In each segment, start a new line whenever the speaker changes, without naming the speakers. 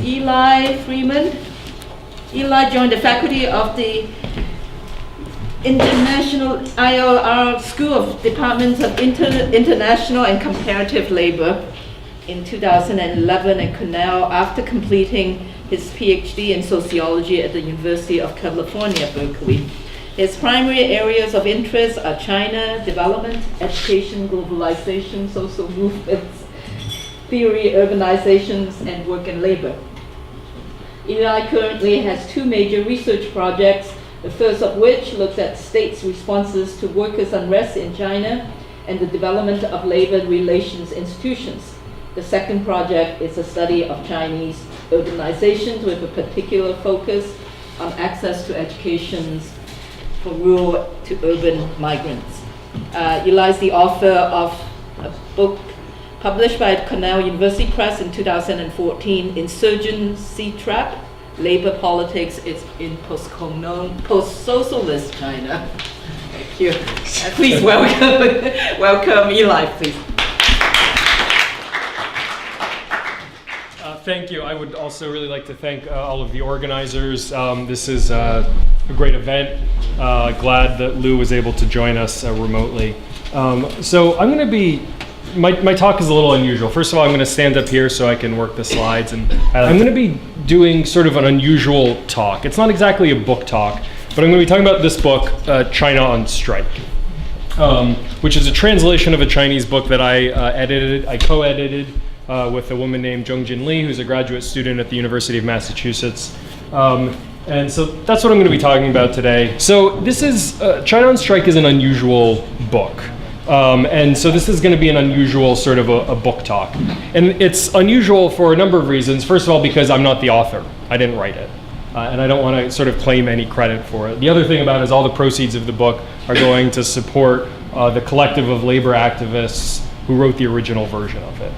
Eli Freeman. Eli joined the faculty of the International IOR School of Departments of International and Comparative Labor in 2011 at Cornell after completing his PhD in sociology at the University of California, Berkeley. His primary areas of interest are China, development, education, globalization, social movements, theory, urbanizations, and work and labor. Eli currently has two major research projects, the first of which looks at states' responses to workers' unrest in China and the development of labor relations institutions. The second project is a study of Chinese urbanizations with a particular focus on access to education for rural to urban migrants. Eli is the author of a book published by Cornell University Press in 2014, Insurgency Trap, Labor Politics is in Post-Socialist China. Thank you. Please welcome Eli, please.
Thank you. I would also really like to thank all of the organizers. This is a great event. Glad that Lou was able to join us remotely. So I'm going to be, my talk is a little unusual. First of all, I'm going to stand up here so I can work the slides, and I'm going to be doing sort of an unusual talk. It's not exactly a book talk, but I'm going to be talking about this book, China on Strike, which is a translation of a Chinese book that I co-edited with a woman named Zhongjin Li, who's a graduate student at the University of Massachusetts. And so that's what I'm going to be talking about today. So this is, China on Strike is an unusual book. And so this is going to be an unusual sort of a book talk. And it's unusual for a number of reasons. First of all, because I'm not the author. I didn't write it. And I don't want to sort of claim any credit for it. The other thing about it is all the proceeds of the book are going to support the collective of labor activists who wrote the original version of it.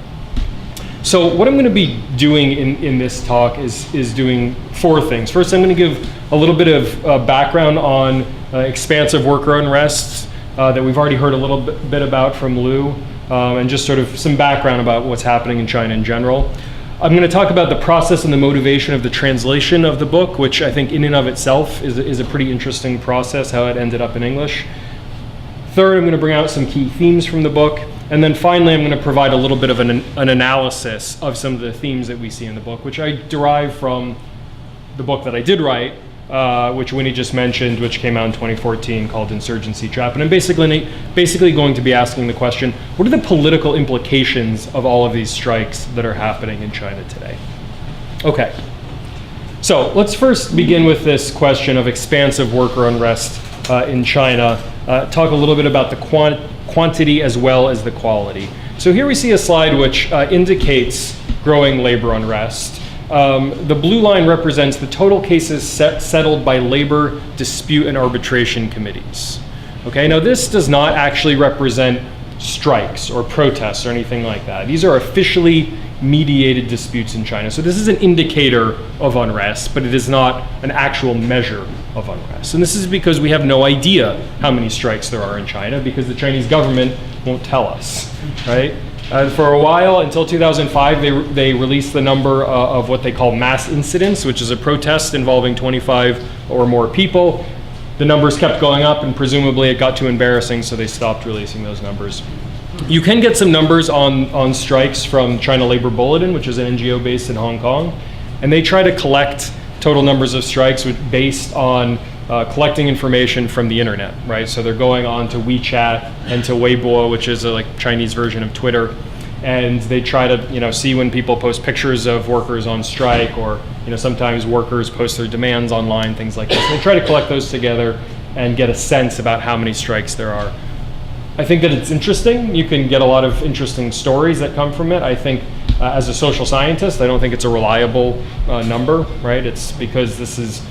So what I'm going to be doing in this talk is doing four things. First, I'm going to give a little bit of background on expansive worker unrests that we've already heard a little bit about from Lou, and just sort of some background about what's happening in China in general. I'm going to talk about the process and the motivation of the translation of the book, which I think in and of itself is a pretty interesting process, how it ended up in English. Third, I'm going to bring out some key themes from the book. And then finally, I'm going to provide a little bit of an analysis of some of the themes that we see in the book, which I derive from the book that I did write, which Winnie just mentioned, which came out in 2014, called Insurgency Trap. And I'm basically going to be asking the question, what are the political implications of all of these strikes that are happening in China today? Okay, so let's first begin with this question of expansive worker unrest in China. Talk a little bit about the quantity as well as the quality. So here we see a slide which indicates growing labor unrest. The blue line represents the total cases settled by labor dispute and arbitration committees. Okay, now this does not actually represent strikes or protests or anything like that. These are officially mediated disputes in China. So this is an indicator of unrest, but it is not an actual measure of unrest. And this is because we have no idea how many strikes there are in China, because the Chinese government won't tell us, right? For a while, until 2005, they released the number of what they call mass incidents, which is a protest involving 25 or more people. The numbers kept going up, and presumably it got too embarrassing, so they stopped releasing those numbers. You can get some numbers on strikes from China Labour Bulletin, which is an NGO based in Hong Kong, and they try to collect total numbers of strikes based on collecting information from the internet, right? So they're going on to WeChat and to Weibo, which is a like Chinese version of Twitter, and they try to see when people post pictures of workers on strike, or sometimes workers post their demands online, things like this. And they try to collect those together and get a sense about how many strikes there are. I think that it's interesting. You can get a lot of interesting stories that come from it. I think as a social scientist, I don't think it's a reliable number, right? It's because this is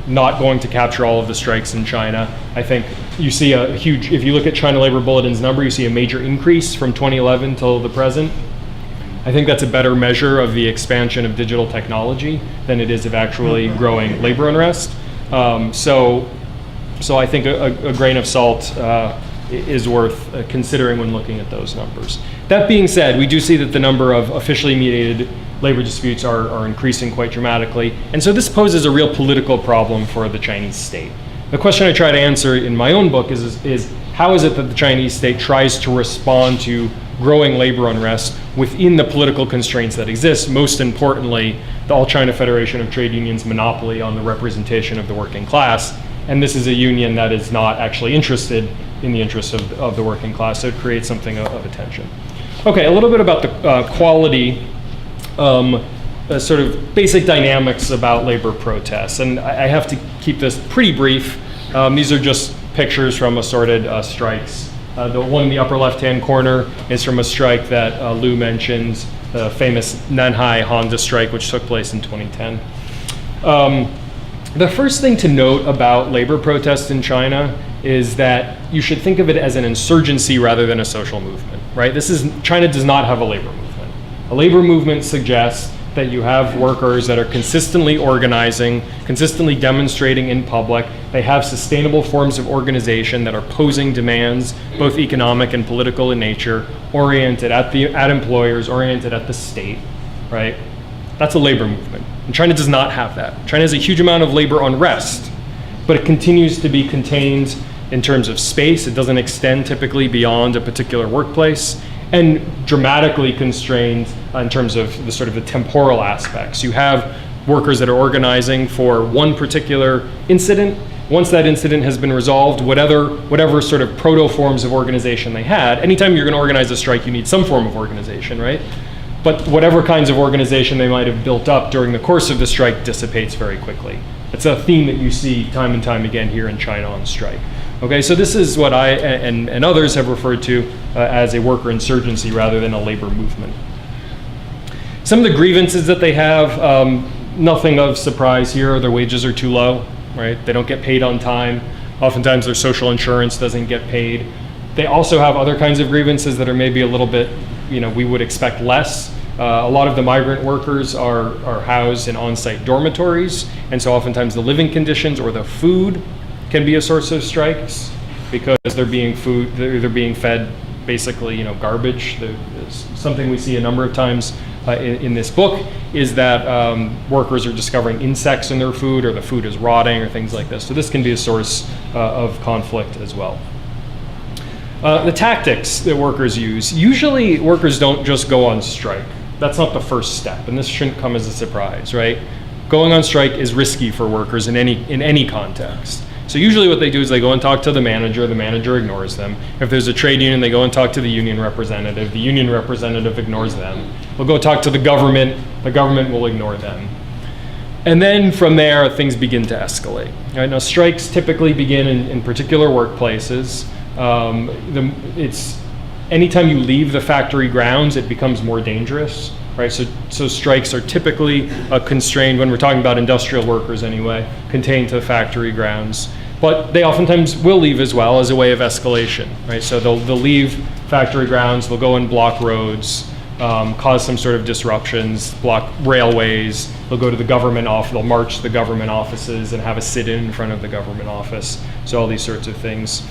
not going to capture all of the strikes in China. I think you see a huge, if you look at China Labour Bulletin's number, you see a major increase from 2011 till the present. I think that's a better measure of the expansion of digital technology than it is of actually growing labor unrest. So I think a grain of salt is worth considering when looking at those numbers. That being said, we do see that the number of officially mediated labor disputes are increasing quite dramatically, and so this poses a real political problem for the Chinese state. The question I try to answer in my own book is how is it that the Chinese state tries to respond to growing labor unrest within the political constraints that exist, most importantly, the All China Federation of Trade Unions' monopoly on the representation of the working class. And this is a union that is not actually interested in the interests of the working class, so it creates something of a tension. Okay, a little bit about the quality, sort of basic dynamics about labor protests. And I have to keep this pretty brief. These are just pictures from assorted strikes. The one in the upper left-hand corner is from a strike that Lou mentioned, the famous Nanhai Honda strike, which took place in 2010. The first thing to note about labor protests in China is that you should think of it as an insurgency rather than a social movement, right? China does not have a labor movement. A labor movement suggests that you have workers that are consistently organizing, consistently demonstrating in public. They have sustainable forms of organization that are posing demands, both economic and political in nature, oriented at employers, oriented at the state, right? That's a labor movement. And China does not have that. China has a huge amount of labor unrest, but it continues to be contained in terms of space. It doesn't extend typically beyond a particular workplace, and dramatically constrained in terms of the temporal aspects. You have workers that are organizing for one particular incident. Once that incident has been resolved, whatever sort of proto forms of organization they had, anytime you're going to organize a strike, you need some form of organization, right? But whatever kinds of organization they might have built up during the course of the strike dissipates very quickly. It's a theme that you see time and time again here in China on strike. Okay, so this is what I and others have referred to as a worker insurgency rather than a labor movement. Some of the grievances that they have, nothing of surprise here. Their wages are too low, right? They don't get paid on time. Oftentimes their social insurance doesn't get paid. They also have other kinds of grievances that are maybe a little bit, we would expect less. A lot of the migrant workers are housed in on-site dormitories, and so oftentimes the living conditions or the food can be a source of strikes because they're being fed basically garbage. Something we see a number of times in this book is that workers are discovering insects in their food, or the food is rotting, or things like this. So this can be a source of conflict as well. The tactics that workers use. Usually workers don't just go on strike. That's not the first step, and this shouldn't come as a surprise, right? Going on strike is risky for workers in any context. So usually what they do is they go and talk to the manager ignores them. If there's a trade union, they go and talk to the union representative ignores them. They'll go talk to the government will ignore them. And then from there, things begin to escalate. Right? Now, strikes typically begin in particular workplaces. It's anytime you leave the factory grounds, it becomes more dangerous. Right, so strikes are typically constrained, when we're talking about industrial workers anyway, contained to factory grounds. But they oftentimes will leave as well as a way of escalation. Right, so they'll leave factory grounds, they'll go and block roads, cause some sort of disruptions, block railways. They'll go to the government office, they'll march to the government offices and have a sit-in front of the government office. So all these sorts of things.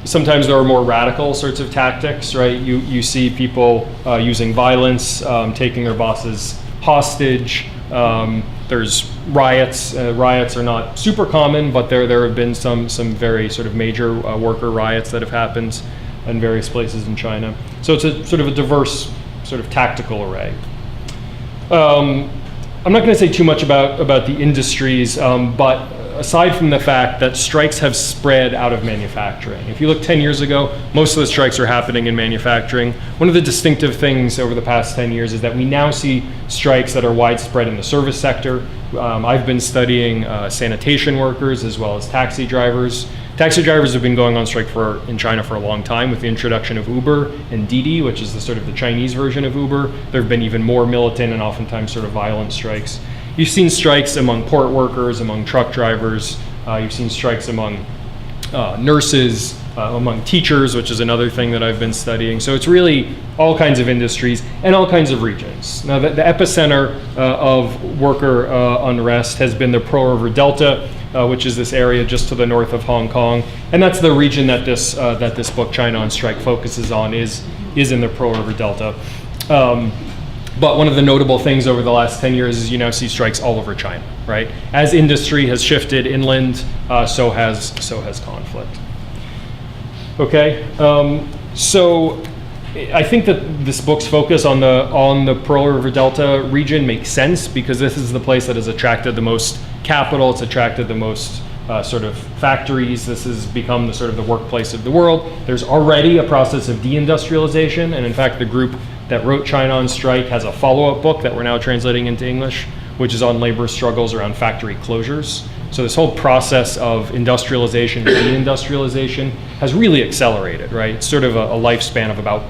Sometimes there are more radical sorts of tactics, right? You see people using violence, taking their bosses hostage. There's riots. Riots are not super common, but there have been some very sort of major worker riots that have happened in various places in China. So it's a sort of a diverse sort of tactical array. I'm not going to say too much about the industries, but aside from the fact that strikes have spread out of manufacturing. If you look 10 years ago, most of the strikes are happening in manufacturing. One of the distinctive things over the past 10 years is that we now see strikes that are widespread in the service sector. I've been studying sanitation workers as well as taxi drivers. Taxi drivers have been going on strike in China for a long time. With the introduction of Uber and Didi, which is the Chinese version of Uber, there have been even more militant and oftentimes sort of violent strikes. You've seen strikes among port workers, among truck drivers. You've seen strikes among nurses, among teachers, which is another thing that I've been studying. So it's really all kinds of industries and all kinds of regions. Now, the epicenter of worker unrest has been the Pearl River Delta, which is this area just to the north of Hong Kong, and that's the region that this book, China on Strike, focuses on, is in the Pearl River Delta. But one of the notable things over the last 10 years is you now see strikes all over China, right? As industry has shifted inland, so has conflict. Okay, so I think that this book's focus on the Pearl River Delta region makes sense because this is the place that has attracted the most capital. It's attracted the most sort of factories. This has become the sort of the workplace of the world. There's already a process of deindustrialization, and in fact, the group that wrote China on Strike has a follow-up book that we're now translating into English, which is on labor struggles around factory closures. So this whole process of industrialization and deindustrialization has really accelerated, right? It's sort of a lifespan of about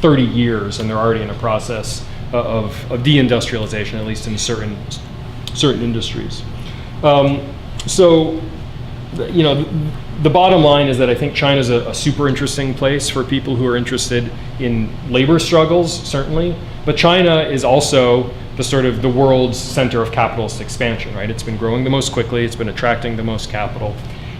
30 years, and they're already in a process of deindustrialization, at least in certain industries. So, you know, the bottom line is that I think China's a super interesting place for people who are interested in labor struggles, certainly. But China is also the world's center of capitalist expansion, right? It's been growing the most quickly, it's been attracting the most capital.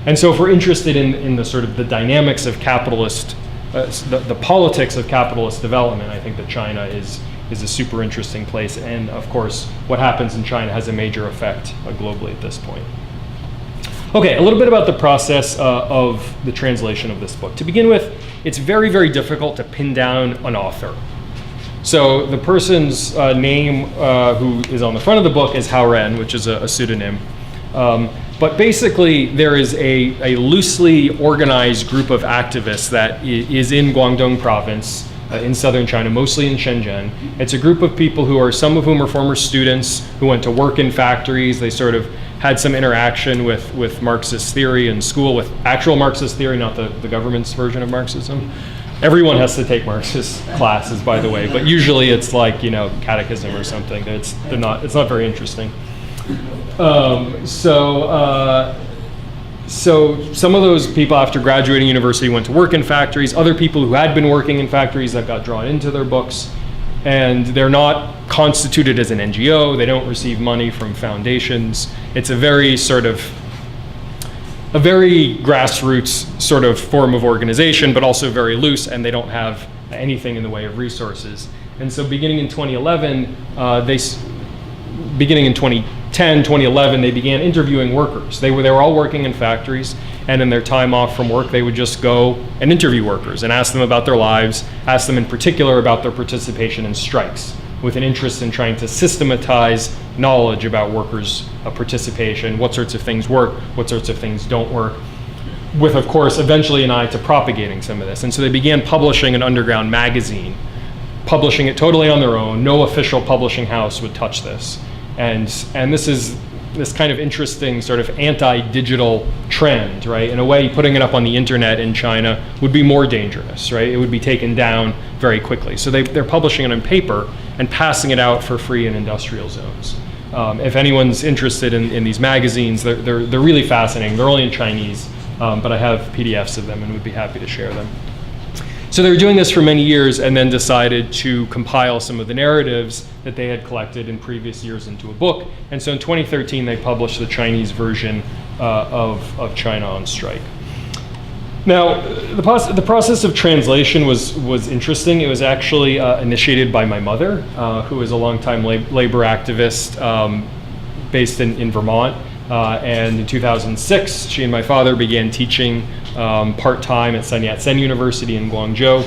And so if we're interested in the sort of the dynamics of capitalist, the politics of capitalist development, I think that China is a super interesting place. And of course, what happens in China has a major effect globally at this point. Okay, a little bit about the process of the translation of this book. To begin with, it's very, very difficult to pin down an author. So the person's name who is on the front of the book is Hao Ren, which is a pseudonym. But basically, there is a loosely organized group of activists that is in Guangdong province in southern China, mostly in Shenzhen. It's a group of people some of whom are former students who went to work in factories. They sort of had some interaction with Marxist theory in school, with actual Marxist theory, not the government's version of Marxism. Everyone has to take Marxist classes, by the way, but usually it's like, you know, catechism or something. It's not very interesting. So some of those people after graduating university went to work in factories. Other people who had been working in factories that got drawn into their books, and they're not constituted as an NGO. They don't receive money from foundations. It's a very grassroots sort of form of organization, but also very loose, and they don't have anything in the way of resources. And so beginning in 2011, beginning in 2010, 2011, they began interviewing workers. They were all working in factories, and in their time off from work, they would just go and interview workers and ask them about their lives, ask them in particular about their participation in strikes, with an interest in trying to systematize knowledge about workers' participation, what sorts of things work, what sorts of things don't work, with, of course, eventually an eye to propagating some of this. And so they began publishing an underground magazine, publishing it totally on their own. No official publishing house would touch this. And this is this kind of interesting sort of anti-digital trend, right? In a way, putting it up on the internet in China would be more dangerous, right? It would be taken down very quickly. So they're publishing it on paper and passing it out for free in industrial zones. If anyone's interested in these magazines, they're really fascinating. They're only in Chinese, but I have PDFs of them and would be happy to share them. So they were doing this for many years and then decided to compile some of the narratives that they had collected in previous years into a book. And so in 2013, they published the Chinese version of China on Strike. Now, the process of translation was interesting. It was actually initiated by my mother, who is a longtime labor activist based in Vermont. And in 2006, she and my father began teaching part-time at Sun Yat-sen University in Guangzhou.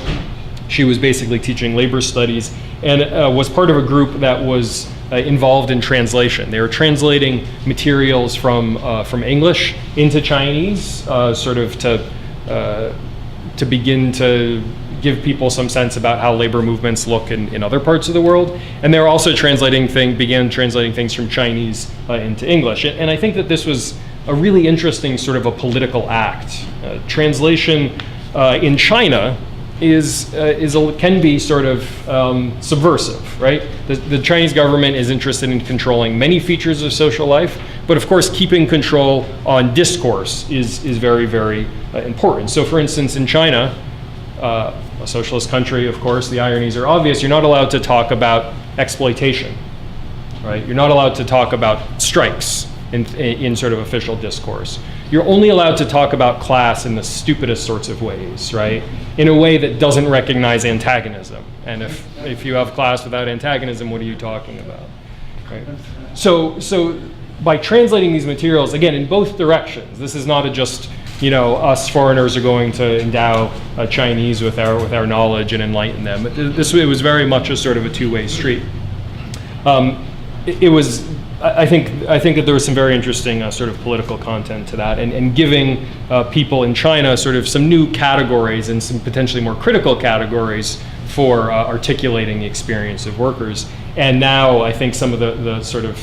She was basically teaching labor studies and was part of a group that was involved in translation. They were translating materials from English into Chinese, sort of to begin to give people some sense about how labor movements look in other parts of the world. And they were also began translating things from Chinese into English. And I think that this was a really interesting sort of a political act. Translation in China can be sort of subversive, right? The Chinese government is interested in controlling many features of social life, but of course keeping control on discourse is very, very important. So for instance, in China, a socialist country, of course, the ironies are obvious. You're not allowed to talk about exploitation, right? You're not allowed to talk about strikes. in sort of official discourse. You're only allowed to talk about class in the stupidest sorts of ways, right? In a way that doesn't recognize antagonism. And if you have class without antagonism, what are you talking about? Right? So by translating these materials, again, in both directions, this is not just, us foreigners are going to endow Chinese with our knowledge and enlighten them. It was very much a sort of a two-way street. I think that there was some very interesting sort of political content to that, and giving people in China sort of some new categories and some potentially more critical categories for articulating the experience of workers. And now I think some of the sort of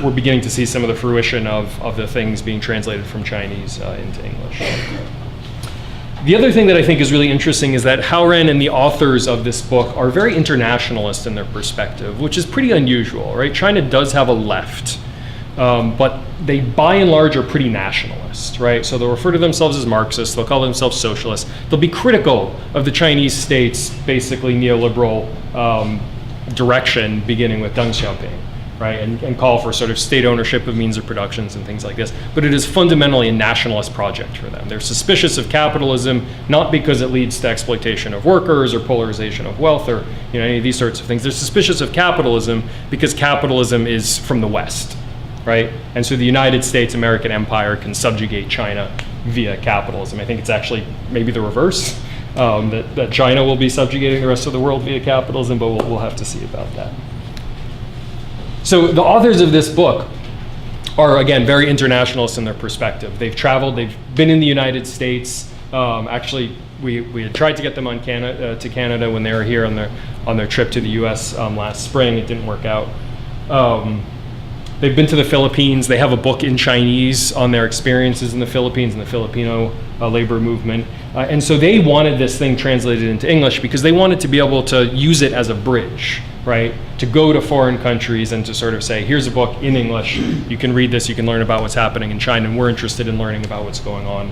we're beginning to see some of the fruition of the things being translated from Chinese into English. The other thing that I think is really interesting is that Haoren and the authors of this book are very internationalist in their perspective, which is pretty unusual, right? China does have a left, but they by and large are pretty nationalist, right? So they'll refer to themselves as Marxists, they'll call themselves socialists, they'll be critical of the Chinese state's basically neoliberal direction beginning with Deng Xiaoping. Right, and call for sort of state ownership of means of productions and things like this. But it is fundamentally a nationalist project for them. They're suspicious of capitalism, not because it leads to exploitation of workers or polarization of wealth or any of these sorts of things. They're suspicious of capitalism because capitalism is from the West, right? And so the United States, American empire can subjugate China via capitalism. I think it's actually maybe the reverse, that China will be subjugating the rest of the world via capitalism, but we'll have to see about that. So the authors of this book are, again, very internationalist in their perspective. They've traveled, they've been in the United States. Actually, we had tried to get them to Canada when they were here on their trip to the US last spring. It didn't work out. They've been to the Philippines. They have a book in Chinese on their experiences in the Philippines and the Filipino labor movement. And so they wanted this thing translated into English because they wanted to be able to use it as a bridge, right? To go to foreign countries and to sort of say, here's a book in English. You can read this. You can learn about what's happening in China. And we're interested in learning about what's going on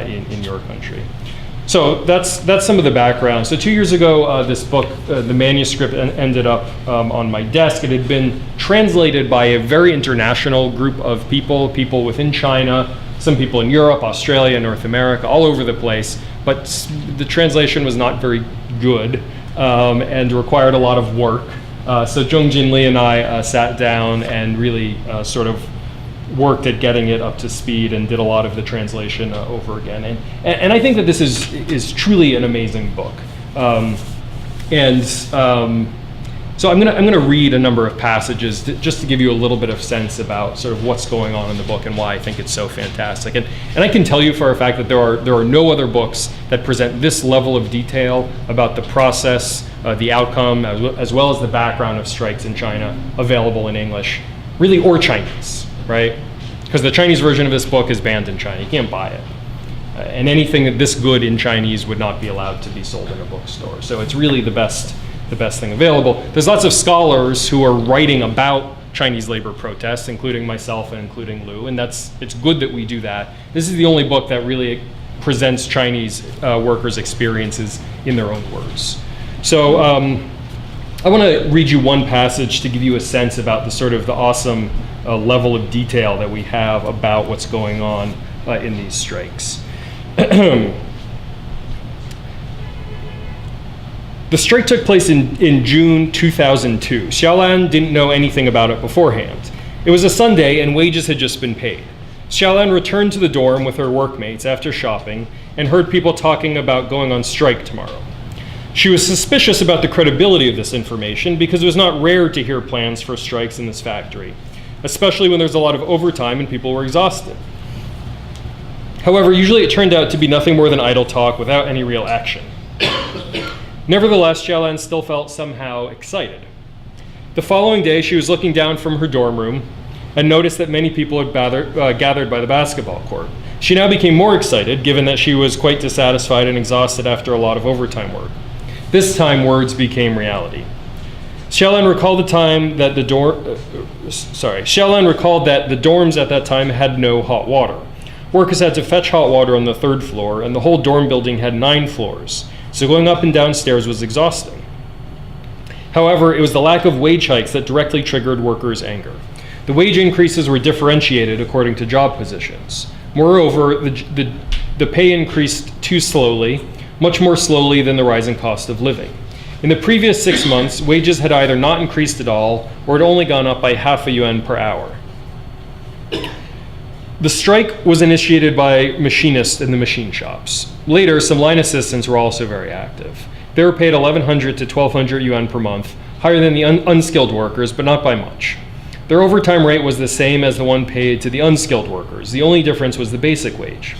in your country. So that's some of the background. So 2 years ago, this book, the manuscript ended up on my desk. It had been translated by a very international group of people within China, some people in Europe, Australia, North America, all over the place. But the translation was not very good and required a lot of work. So Zhongjin Li and I sat down and really sort of worked at getting it up to speed and did a lot of the translation over again. And I think that this is truly an amazing book. So I'm gonna read a number of passages just to give you a little bit of sense about sort of what's going on in the book and why I think it's so fantastic. And I can tell you for a fact that there are no other books that present this level of detail about the process, the outcome, as well as the background of strikes in China available in English, really, or Chinese. Right? Because the Chinese version of this book is banned in China. You can't buy it. And anything this good in Chinese would not be allowed to be sold in a bookstore. So it's really the best thing available. There's lots of scholars who are writing about Chinese labor protests, including myself and including Lou, and it's good that we do that. This is the only book that really presents Chinese workers' experiences in their own words. So I want to read you one passage to give you a sense about the awesome level of detail that we have about what's going on in these strikes. The strike took place in June 2002. Xiaolan didn't know anything about it beforehand. It was a Sunday and wages had just been paid. Xiaolan returned to the dorm with her workmates after shopping and heard people talking about going on strike tomorrow. She was suspicious about the credibility of this information because it was not rare to hear plans for strikes in this factory, especially when there's a lot of overtime and people were exhausted. However, usually it turned out to be nothing more than idle talk without any real action. Nevertheless, Xiaolan still felt somehow excited. The following day, she was looking down from her dorm room and noticed that many people had gathered by the basketball court. She now became more excited, given that she was quite dissatisfied and exhausted after a lot of overtime work. This time, words became reality. Xiaolan recalled that the dorms at that time had no hot water. Workers had to fetch hot water on the 3rd floor, and the whole dorm building had 9 floors, so going up and down stairs was exhausting. However, it was the lack of wage hikes that directly triggered workers' anger. The wage increases were differentiated according to job positions. Moreover, the pay increased too slowly, much more slowly than the rising cost of living. In the previous 6 months, wages had either not increased at all or had only gone up by half a yuan per hour. The strike was initiated by machinists in the machine shops. Later, some line assistants were also very active. They were paid 1,100 to 1,200 yuan per month, higher than the unskilled workers, but not by much. Their overtime rate was the same as the one paid to the unskilled workers. The only difference was the basic wage.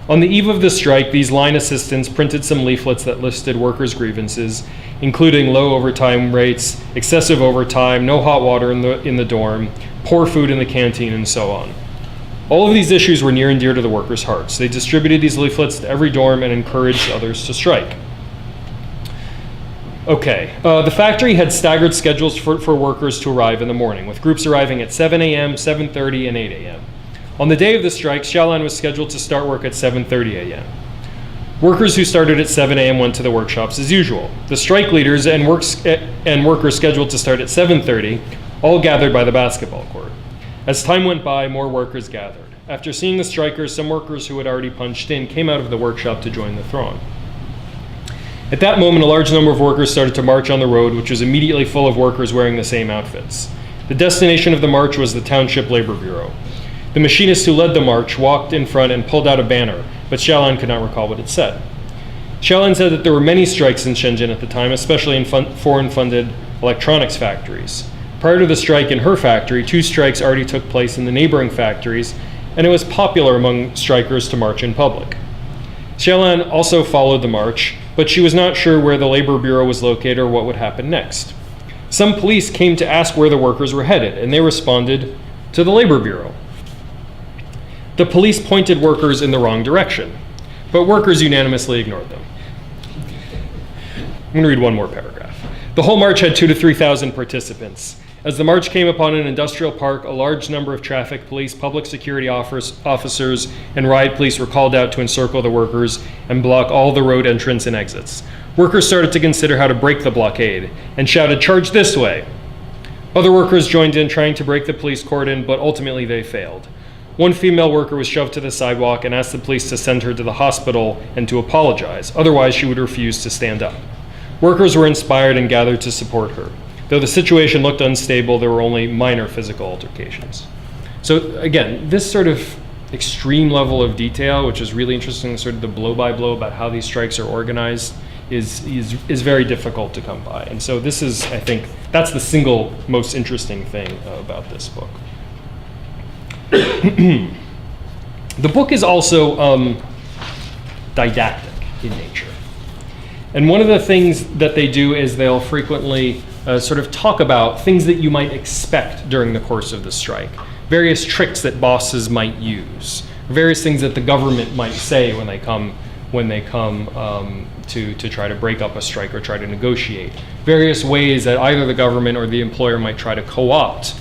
On the eve of the strike, these line assistants printed some leaflets that listed workers' grievances, including low overtime rates, excessive overtime, no hot water in the dorm, poor food in the canteen, and so on. All of these issues were near and dear to the workers' hearts. They distributed these leaflets to every dorm and encouraged others to strike. Okay, the factory had staggered schedules for workers to arrive in the morning, with groups arriving at 7 a.m., 7:30, and 8 a.m. On the day of the strike, Xiaolan was scheduled to start work at 7:30 a.m. Workers who started at 7 a.m. went to the workshops as usual. The strike leaders and workers scheduled to start at 7:30 all gathered by the basketball court. As time went by, more workers gathered. After seeing the strikers, some workers who had already punched in came out of the workshop to join the throng. At that moment, a large number of workers started to march on the road, which was immediately full of workers wearing the same outfits. The destination of the march was the Township Labor Bureau. The machinist who led the march walked in front and pulled out a banner, but Xiaolan could not recall what it said. Xiaolan said that there were many strikes in Shenzhen at the time, especially in foreign-funded electronics factories. Prior to the strike in her factory, 2 strikes already took place in the neighboring factories, and it was popular among strikers to march in public. Xiaolan also followed the march, but she was not sure where the Labor Bureau was located or what would happen next. Some police came to ask where the workers were headed, and they responded to the Labor Bureau. The police pointed workers in the wrong direction, but workers unanimously ignored them. I'm going to read one more paragraph. The whole march had 2,000 to 3,000 participants. As the march came upon an industrial park, a large number of traffic police, public security officers, and riot police were called out to encircle the workers and block all the road entrance and exits. Workers started to consider how to break the blockade and shouted, "Charge this way!" Other workers joined in trying to break the police cordon, but ultimately they failed. One female worker was shoved to the sidewalk and asked the police to send her to the hospital and to apologize. Otherwise, she would refuse to stand up. Workers were inspired and gathered to support her. Though the situation looked unstable, there were only minor physical altercations. So again, this sort of extreme level of detail, which is really interesting, sort of the blow-by-blow about how these strikes are organized, is very difficult to come by. And so this is, I think, that's the single most interesting thing about this book. The book is also didactic in nature. And one of the things that they do is they'll frequently sort of talk about things that you might expect during the course of the strike, various tricks that bosses might use, various things that the government might say when they come to try to break up a strike or try to negotiate, various ways that either the government or the employer might try to co-opt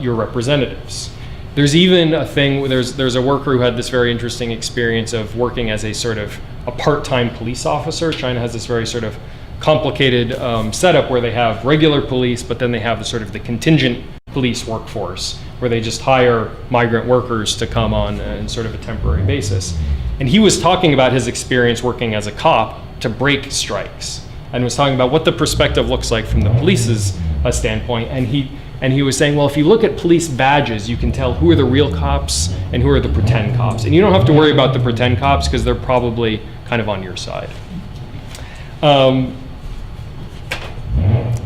your representatives. There's even a thing, there's a worker who had this very interesting experience of working as a sort of a part-time police officer. China has this very sort of complicated setup where they have regular police, but then they have the sort of the contingent police workforce where they just hire migrant workers to come on in sort of a temporary basis. And he was talking about his experience working as a cop to break strikes and was talking about what the perspective looks like from the police's standpoint. And he was saying, well, if you look at police badges, you can tell who are the real cops and who are the pretend cops. And you don't have to worry about the pretend cops because they're probably kind of on your side.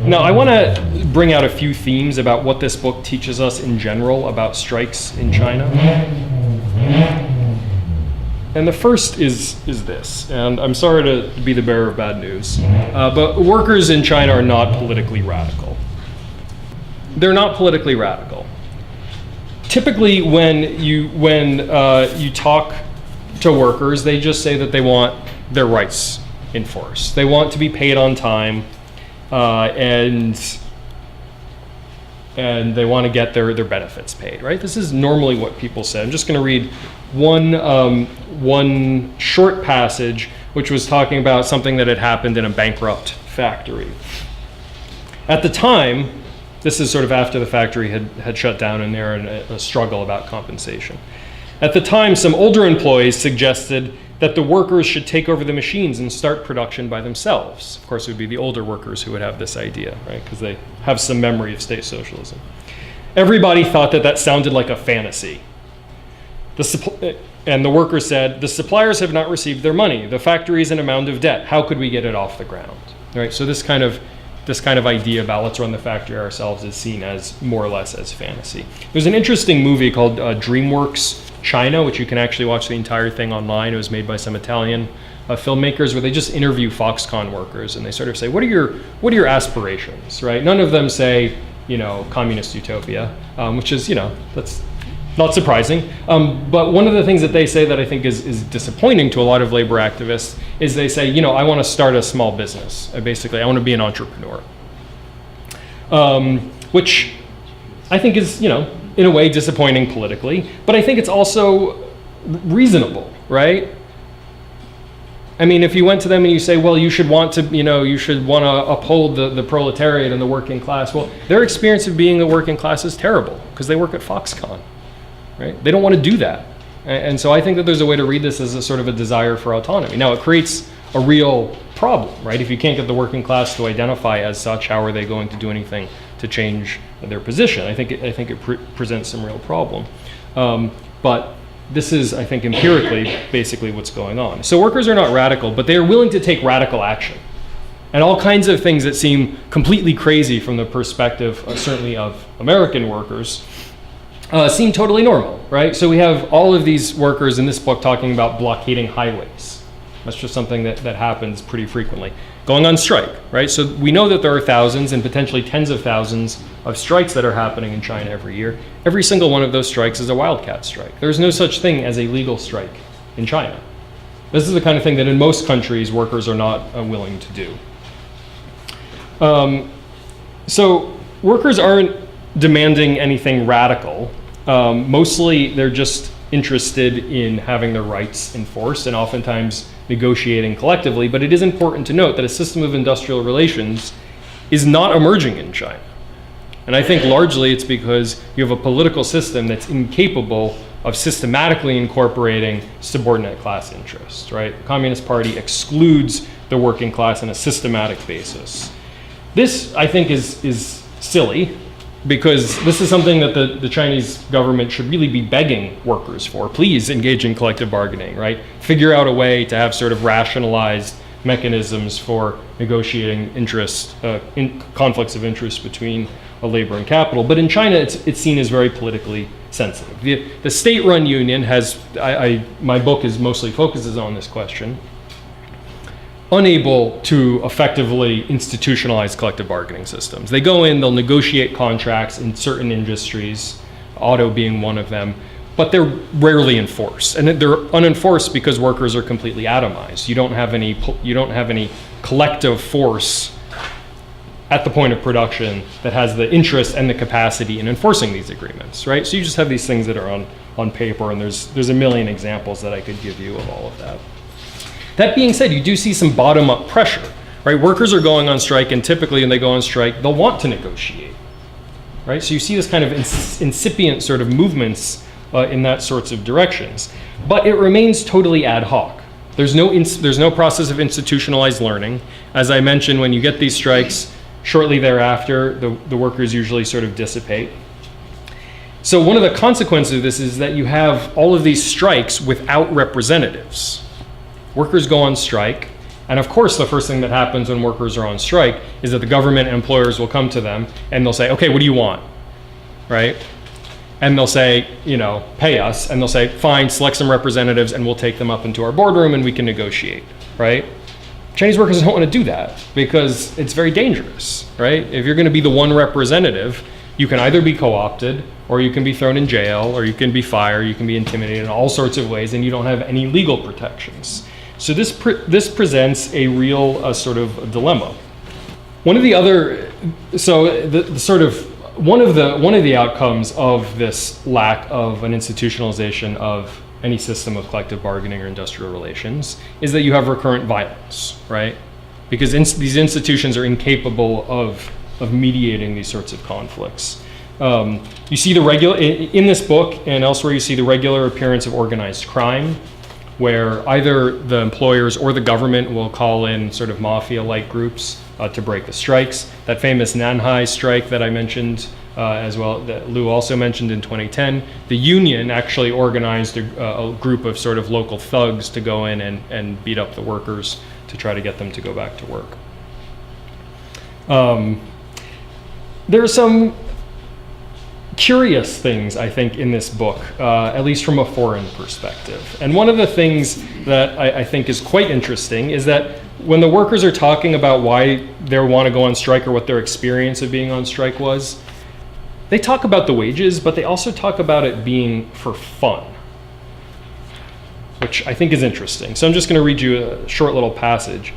Now, I want to bring out a few themes about what this book teaches us in general about strikes in China. And the first is this, and I'm sorry to be the bearer of bad news, but workers in China are not politically radical. They're not politically radical. Typically, when you talk to workers, they just say that they want their rights enforced. They want to be paid on time, and they want to get their benefits paid. Right? This is normally what people say. I'm just going to read one short passage, which was talking about something that had happened in a bankrupt factory. At the time, This is sort of after the factory had shut down and they're in a struggle about compensation. At the time, some older employees suggested that the workers should take over the machines and start production by themselves. Of course, it would be the older workers who would have this idea, right? Because they have some memory of state socialism. Everybody thought that sounded like a fantasy. And the workers said, the suppliers have not received their money. The factory is in a mound of debt. How could we get it off the ground? Right? So this kind of idea about let's run the factory ourselves is seen as more or less as fantasy. There's an interesting movie called DreamWorks China, which you can actually watch the entire thing online. It was made by some Italian filmmakers, where they just interview Foxconn workers and they sort of say, what are your aspirations, right? None of them say, communist utopia, which is, that's not surprising. But one of the things that they say that I think is disappointing to a lot of labor activists is they say, I want to start a small business. Basically, I want to be an entrepreneur. Which I think is, in a way disappointing politically, but I think it's also reasonable, right? I mean, if you went to them and you say, well, you should want to uphold the proletariat and the working class, well, their experience of being the working class is terrible because they work at Foxconn, right? They don't want to do that. And so I think that there's a way to read this as a sort of a desire for autonomy. Now, it creates a real problem, right? If you can't get the working class to identify as such, how are they going to do anything to change their position? I think it presents some real problem. But this is, I think, empirically basically what's going on. So workers are not radical, but they are willing to take radical action. And all kinds of things that seem completely crazy from the perspective, certainly of American workers, seem totally normal, right? So we have all of these workers in this book talking about blockading highways. That's just something that happens pretty frequently. Going on strike, right? So we know that there are thousands and potentially tens of thousands of strikes that are happening in China every year. Every single one of those strikes is a wildcat strike. There's no such thing as a legal strike in China. This is the kind of thing that in most countries workers are not willing to do. So workers aren't demanding anything radical. Mostly they're just interested in having their rights enforced and oftentimes negotiating collectively, but it is important to note that a system of industrial relations is not emerging in China. And I think largely it's because you have a political system that's incapable of systematically incorporating subordinate class interests, right? The Communist Party excludes the working class on a systematic basis. This, I think, is silly, because this is something that the Chinese government should really be begging workers for. Please engage in collective bargaining, right? Figure out a way to have sort of rationalized mechanisms for negotiating conflicts of interest between labor and capital. But in China, it's seen as very politically sensitive. The state-run union has, my book mostly focuses on this question, unable to effectively institutionalize collective bargaining systems. They go in, they'll negotiate contracts in certain industries, auto being one of them, but they're rarely enforced. And they're unenforced because workers are completely atomized. You don't have any collective force at the point of production that has the interest and the capacity in enforcing these agreements, right? So you just have these things that are on paper, and there's a million examples that I could give you of all of that. That being said, you do see some bottom-up pressure, right? Workers are going on strike, and typically when they go on strike, they'll want to negotiate, right? So you see this kind of incipient sort of movements in that sorts of directions. But it remains totally ad hoc. There's no process of institutionalized learning. As I mentioned, when you get these strikes, shortly thereafter, the workers usually sort of dissipate. So one of the consequences of this is that you have all of these strikes without representatives. Workers go on strike, and of course the first thing that happens when workers are on strike is that the government and employers will come to them and they'll say, okay, what do you want, right? And they'll say, pay us, and they'll say, fine, select some representatives and we'll take them up into our boardroom and we can negotiate, right? Chinese workers don't want to do that because it's very dangerous, right? If you're going to be the one representative, you can either be co-opted, or you can be thrown in jail, or you can be fired, you can be intimidated in all sorts of ways, and you don't have any legal protections. So this presents a real sort of dilemma. One of the outcomes of this lack of an institutionalization of any system of collective bargaining or industrial relations is that you have recurrent violence, right? Because these institutions are incapable of of mediating these sorts of conflicts. You see the regular, in this book and elsewhere, you see the regular appearance of organized crime, where either the employers or the government will call in sort of mafia-like groups to break the strikes. That famous Nanhai strike that I mentioned as well, that Lou also mentioned in 2010, the union actually organized a group of sort of local thugs to go in and beat up the workers to try to get them to go back to work. There are some curious things, I think, in this book, at least from a foreign perspective. And one of the things that I think is quite interesting is that when the workers are talking about why they want to go on strike or what their experience of being on strike was, they talk about the wages, but they also talk about it being for fun, which I think is interesting. So I'm just going to read you a short little passage.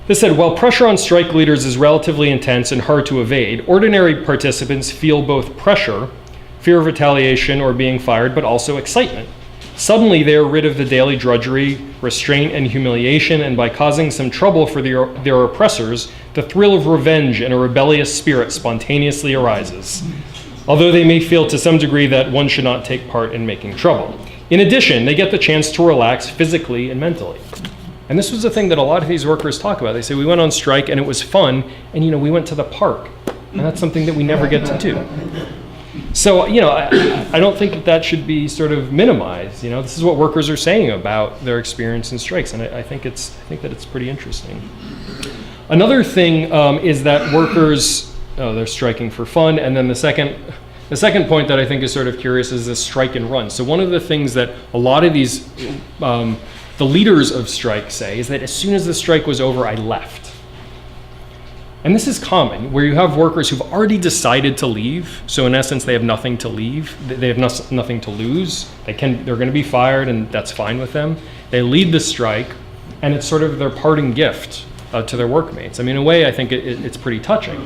This said, while pressure on strike leaders is relatively intense and hard to evade, ordinary participants feel both pressure, fear of retaliation or being fired, but also excitement. Suddenly they are rid of the daily drudgery, restraint, and humiliation, and by causing some trouble for their oppressors, the thrill of revenge and a rebellious spirit spontaneously arises, although they may feel to some degree that one should not take part in making trouble. In addition, they get the chance to relax physically and mentally. And this was the thing that a lot of these workers talk about. They say, we went on strike and it was fun, and we went to the park, and that's something that we never get to do. So, I don't think that should be sort of minimized. This is what workers are saying about their experience in strikes, and I think that it's pretty interesting. Another thing is that workers, they're striking for fun, and then the second point that I think is sort of curious is this strike and run. So one of the things that a lot of these the leaders of strike say is that as soon as the strike was over, I left. And this is common, where you have workers who've already decided to leave. So in essence, they have nothing to leave. They have nothing to lose. They're going to be fired, and that's fine with them. They lead the strike, and it's sort of their parting gift to their workmates. I mean, in a way, I think it's pretty touching.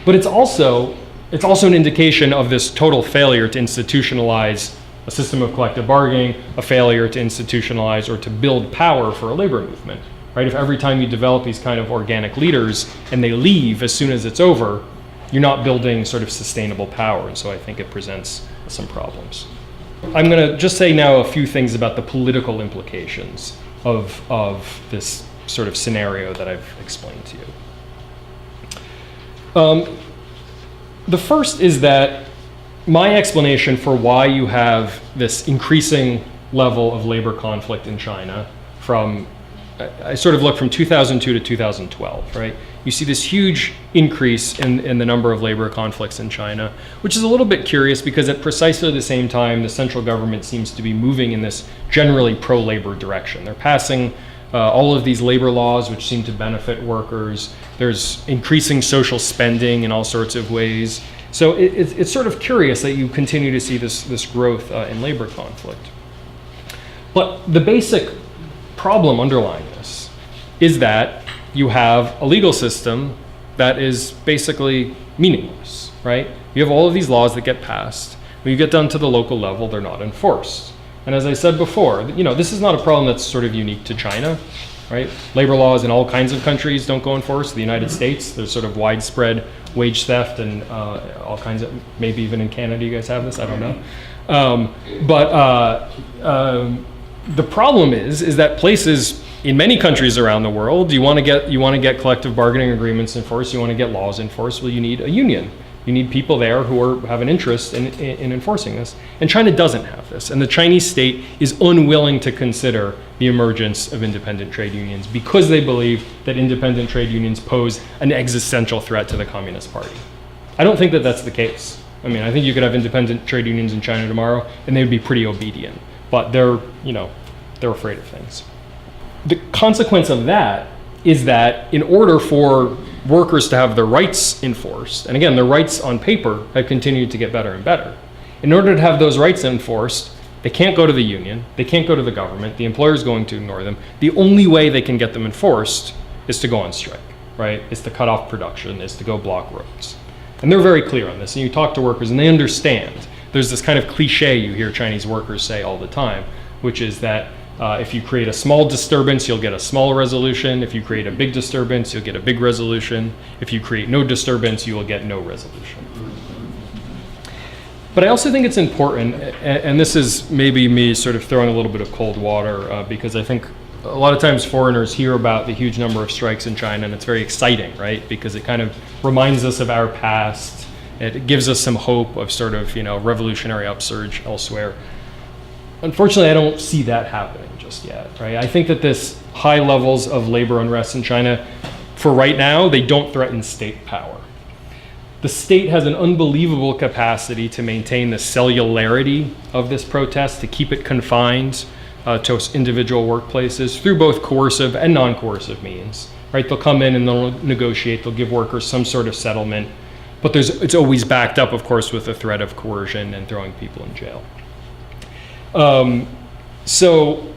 But it's also an indication of this total failure to institutionalize a system of collective bargaining, a failure to institutionalize or to build power for a labor movement. Right? If every time you develop these kind of organic leaders and they leave as soon as it's over, you're not building sort of sustainable power. And so I think it presents some problems. I'm going to just say now a few things about the political implications of this sort of scenario that I've explained to you. The first is that my explanation for why you have this increasing level of labor conflict in China I sort of look from 2002 to 2012, right? You see this huge increase in the number of labor conflicts in China, which is a little bit curious because at precisely the same time, the central government seems to be moving in this generally pro-labor direction. They're passing all of these labor laws which seem to benefit workers. There's increasing social spending in all sorts of ways. So it's sort of curious that you continue to see this growth in labor conflict. But the basic problem underlying this is that you have a legal system that is basically meaningless, right? You have all of these laws that get passed. When you get down to the local level, they're not enforced. And as I said before, this is not a problem that's sort of unique to China, right? Labor laws in all kinds of countries don't go enforced. The United States, there's sort of widespread wage theft and all kinds of, maybe even in Canada you guys have this, I don't know. The problem is that places in many countries around the world, you want to get collective bargaining agreements enforced, you want to get laws enforced, well, you need a union. You need people there who have an interest in enforcing this. And China doesn't have this. And the Chinese state is unwilling to consider the emergence of independent trade unions because they believe that independent trade unions pose an existential threat to the Communist Party. I don't think that that's the case. I mean, I think you could have independent trade unions in China tomorrow and they would be pretty obedient. But they're afraid of things. The consequence of that is that in order for workers to have their rights enforced, and again, their rights on paper have continued to get better and better. In order to have those rights enforced, they can't go to the union, they can't go to the government, the employer's going to ignore them. The only way they can get them enforced is to go on strike, right? Is to cut off production, is to go block roads. And they're very clear on this, and you talk to workers and they understand. There's this kind of cliche you hear Chinese workers say all the time, which is that If you create a small disturbance, you'll get a small resolution. If you create a big disturbance, you'll get a big resolution. If you create no disturbance, you will get no resolution. But I also think it's important, and this is maybe me sort of throwing a little bit of cold water, because I think a lot of times foreigners hear about the huge number of strikes in China, and it's very exciting, right? Because it kind of reminds us of our past. It gives us some hope of sort of, revolutionary upsurge elsewhere. Unfortunately, I don't see that happening just yet, right? I think that this high levels of labor unrest in China, for right now, they don't threaten state power. The state has an unbelievable capacity to maintain the cellularity of this protest, to keep it confined to individual workplaces through both coercive and non-coercive means, right? They'll come in and they'll negotiate, they'll give workers some sort of settlement, but it's always backed up, of course, with the threat of coercion and throwing people in jail. So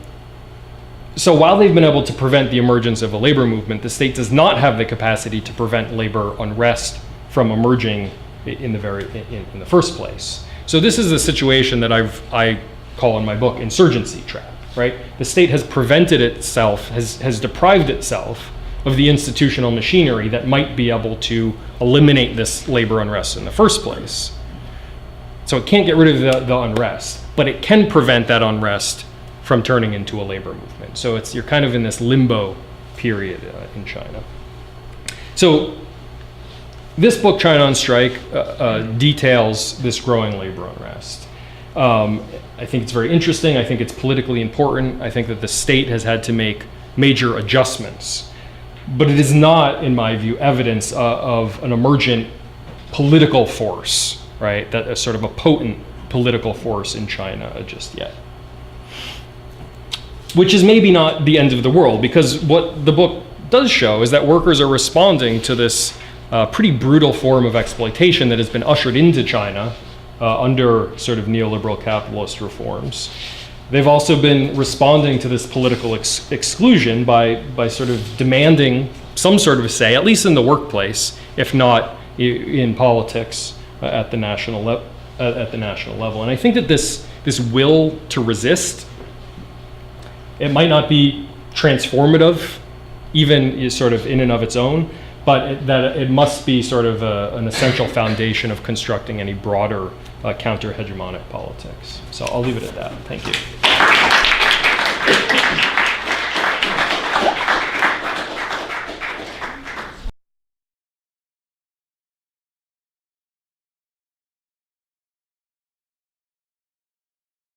while they've been able to prevent the emergence of a labor movement, the state does not have the capacity to prevent labor unrest from emerging in the first place. So this is a situation that I call in my book insurgency trap, right? The state has prevented itself, has deprived itself of the institutional machinery that might be able to eliminate this labor unrest in the first place. So it can't get rid of the unrest, but it can prevent that unrest from turning into a labor movement. So you're kind of in this limbo period in China. So this book, China on Strike, details this growing labor unrest. I think it's very interesting. I think it's politically important. I think that the state has had to make major adjustments. But it is not, in my view, evidence of an emergent political force, right? That is sort of a potent political force in China just yet. Which is maybe not the end of the world, because what the book does show is that workers are responding to this pretty brutal form of exploitation that has been ushered into China under sort of neoliberal capitalist reforms. They've also been responding to this political exclusion by sort of demanding some sort of a say, at least in the workplace, if not in politics at the national level. And I think that this will to resist, it might not be transformative, even sort of in and of its own, but that it must be sort of an essential foundation of constructing any broader counter-hegemonic politics. So I'll leave it at that. Thank you.